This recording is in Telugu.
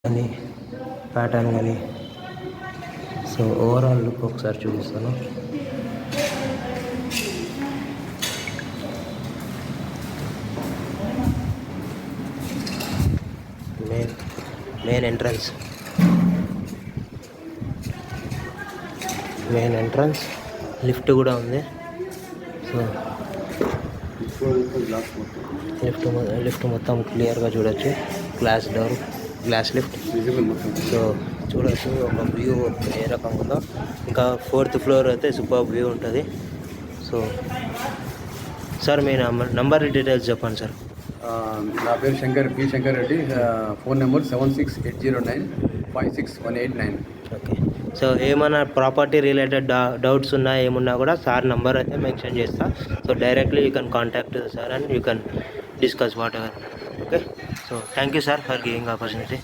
కానీ ప్యాటర్న్ కానీ. సో ఓవరాల్ లుక్ ఒకసారి చూపిస్తాను. మెయిన్ ఎంట్రన్స్ లిఫ్ట్ కూడా ఉంది. సో లిఫ్ట్ మొత్తం క్లియర్గా చూడొచ్చు. Glass lift. సో చూడొచ్చు ఒక వ్యూ ఏ రకంగా ఉందో. ఇంకా 4th ఫ్లోర్ అయితే సూపర్ వ్యూ ఉంటుంది. సో సార్ మీ నంబర్ డీటెయిల్స్ చెప్పండి సార్. నా పేరు P Shankar Reddy. Phone number 7680956189. Okay. So ఏమైనా ప్రాపర్టీ రిలేటెడ్ డౌట్స్ ఉన్నా ఏమున్నా కూడా సార్ నంబర్ అయితే మెన్షన్ చేస్తా. So directly you can contact sir and you can discuss what ever. Okay. So thank you sir for giving opportunity.